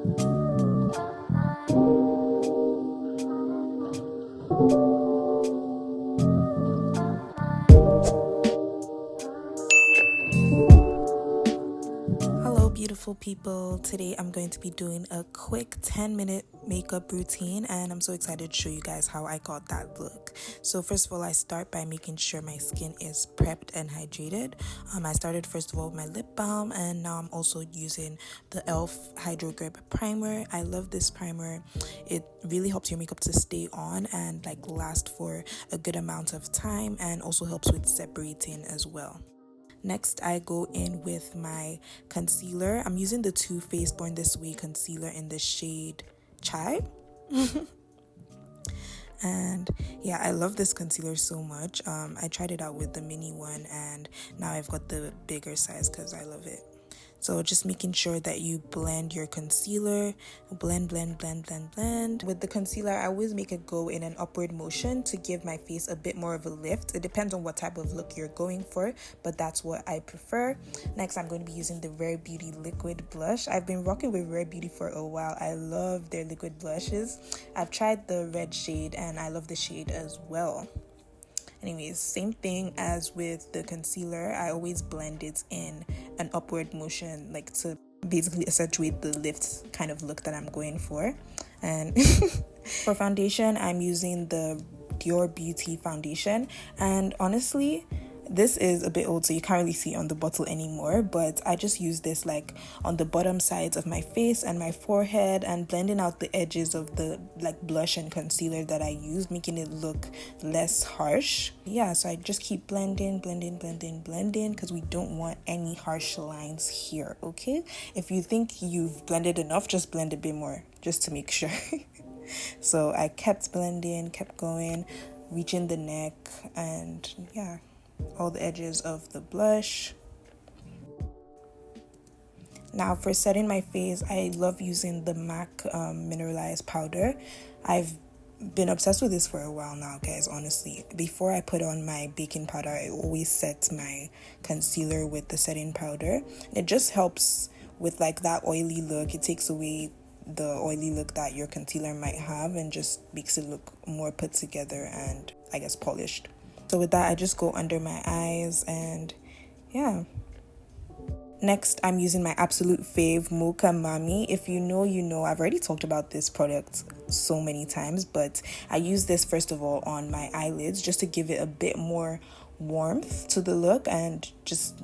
Hello, beautiful people. Today I'm going to be doing a quick 10-minute makeup routine, and I'm so excited to show you guys how I got that look. So first of all, I start by making sure my skin is prepped and hydrated. I started first of all with my lip balm, and now I'm also using the e.l.f. Hydro Grip Primer. I love this primer. It really helps your makeup to stay on and like last for a good amount of time, and also helps with separating as well. Next, I go in with my concealer. I'm using the Too Faced Born This Way concealer in the shade Chai. And yeah, I love this concealer so much. I tried it out with the mini one, and now I've got the bigger size because I love it. So just making sure that you blend your concealer, blend. With the concealer, I always make it go in an upward motion to give my face a bit more of a lift. It depends on what type of look you're going for, but that's what I prefer. Next, I'm going to be using the Rare Beauty liquid blush. I've been rocking with Rare Beauty for a while. I love their liquid blushes. I've tried the red shade and I love the shade as well. Anyways, same thing as with the concealer. I always blend it in an upward motion, like to basically accentuate the lift kind of look that I'm going for. And for foundation, I'm using the Dior Beauty foundation. And honestly, this is a bit old, so you can't really see it on the bottle anymore, but I just use this like on the bottom sides of my face and my forehead, and blending out the edges of the like blush and concealer that I used, making it look less harsh. Yeah, so I just keep blending because we don't want any harsh lines here, okay? If you think you've blended enough, just blend a bit more just to make sure. So I kept blending, kept going, reaching the neck, and yeah, all the edges of the blush. Now for setting my face, I love using the MAC mineralized powder. I've been obsessed with this for a while now, guys, honestly. Before I put on my baking powder, I always set my concealer with the setting powder. It just helps with like that oily look. It takes away the oily look that your concealer might have and just makes it look more put together and I guess polished. So with that, I just go under my eyes, and yeah. Next, I'm using my absolute fave, Mocha Mami. If you know, you know. I've already talked about this product so many times, but I use this first of all on my eyelids just to give it a bit more warmth to the look, and just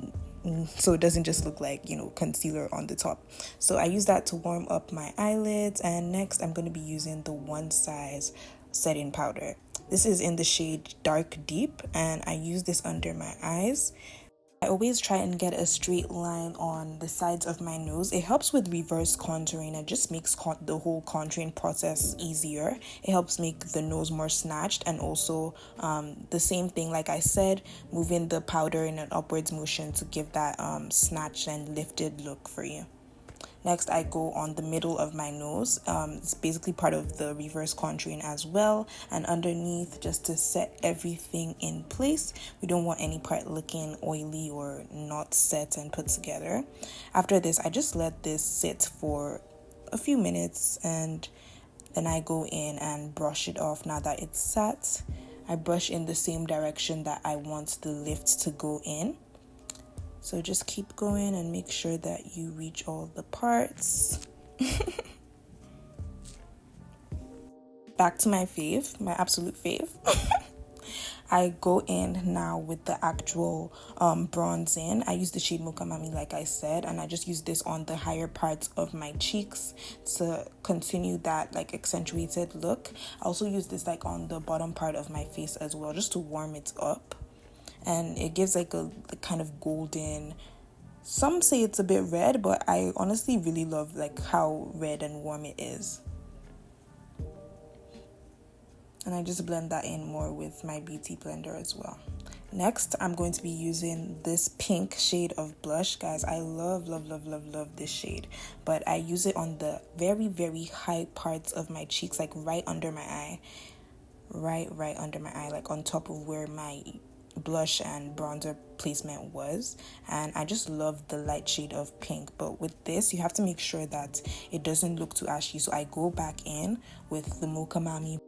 so it doesn't just look like, you know, concealer on the top. So I use that to warm up my eyelids. And next, I'm going to be using the One Size setting powder. This is in the shade Dark Deep, and I use this under my eyes. I always try and get a straight line on the sides of my nose. It helps with reverse contouring and just makes the whole contouring process easier. It helps make the nose more snatched, and also the same thing, like I said, moving the powder in an upwards motion to give that snatched and lifted look for you. Next, I go on the middle of my nose. It's basically part of the reverse contouring as well, and underneath, just to set everything in place. We don't want any part looking oily or not set and put together. After this, I just let this sit for a few minutes, and then I go in and brush it off. Now that it's set, I brush in the same direction that I want the lift to go in. So just keep going and make sure that you reach all the parts. Back to my fave, my absolute fave. I go in now with the actual bronzing. I use the shade Mocha Mami, like I said, and I just use this on the higher parts of my cheeks to continue that like accentuated look. I also use this like on the bottom part of my face as well, just to warm it up. And it gives like a kind of golden, some say it's a bit red, but I honestly really love like how red and warm it is. And I just blend that in more with my beauty blender as well. Next, I'm going to be using this pink shade of blush. Guys, I love this shade, but I use it on the very high parts of my cheeks, like right under my eye, right under my eye, like on top of where my blush and bronzer placement was, and I just love the light shade of pink. But with this, you have to make sure that it doesn't look too ashy, so I go back in with the Mocha Mami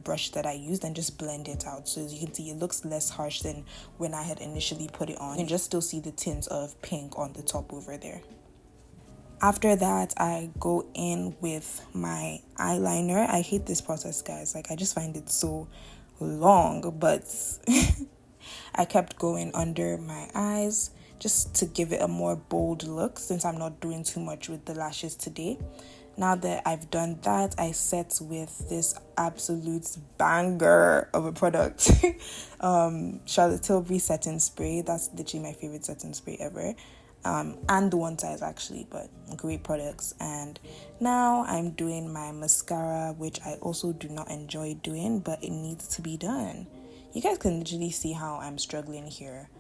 brush that I used and just blend it out. So as you can see, it looks less harsh than when I had initially put it on. You can just still see the tints of pink on the top over there. After that, I go in with my eyeliner. I hate this process, guys. Like, I just find it so long, but I kept going under my eyes just to give it a more bold look, since I'm not doing too much with the lashes today. Now that I've done that, I set with this absolute banger of a product. Charlotte Tilbury setting spray. That's literally my favorite setting spray ever. And the one size actually, but great products. And now I'm doing my mascara, which I also do not enjoy doing, but it needs to be done. You guys can literally see how I'm struggling here.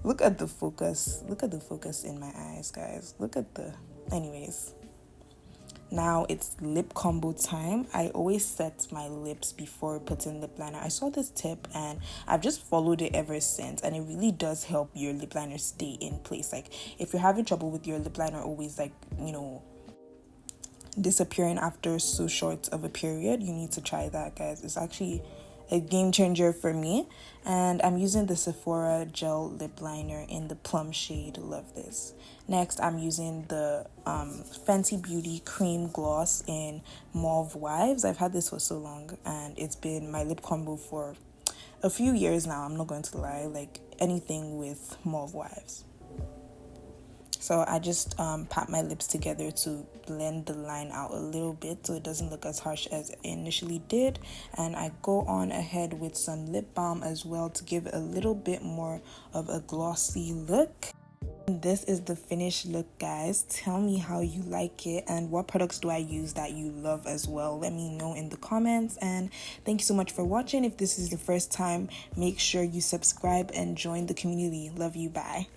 Look at the focus. Look at the focus in my eyes, guys. Look at the... Anyways. Now it's lip combo time. I always set my lips before putting lip liner. I saw this tip and I've just followed it ever since, and it really does help your lip liner stay in place. Like, if you're having trouble with your lip liner always, like, you know, disappearing after so short of a period, you need to try that, guys. It's actually a game changer for me. And I'm using the Sephora gel lip liner in the plum shade. Love this. Next, I'm using the Fenty Beauty cream gloss in Mauve Wives. I've had this for so long and it's been my lip combo for a few years now. I'm not going to lie, like anything with Mauve Wives. So I just pat my lips together to blend the line out a little bit so it doesn't look as harsh as it initially did. And I go on ahead with some lip balm as well to give it a little bit more of a glossy look. This is the finished look, guys. Tell me how you like it and what products do I use that you love as well. Let me know in the comments, and thank you so much for watching. If this is the first time, make sure you subscribe and join the community. Love you. Bye.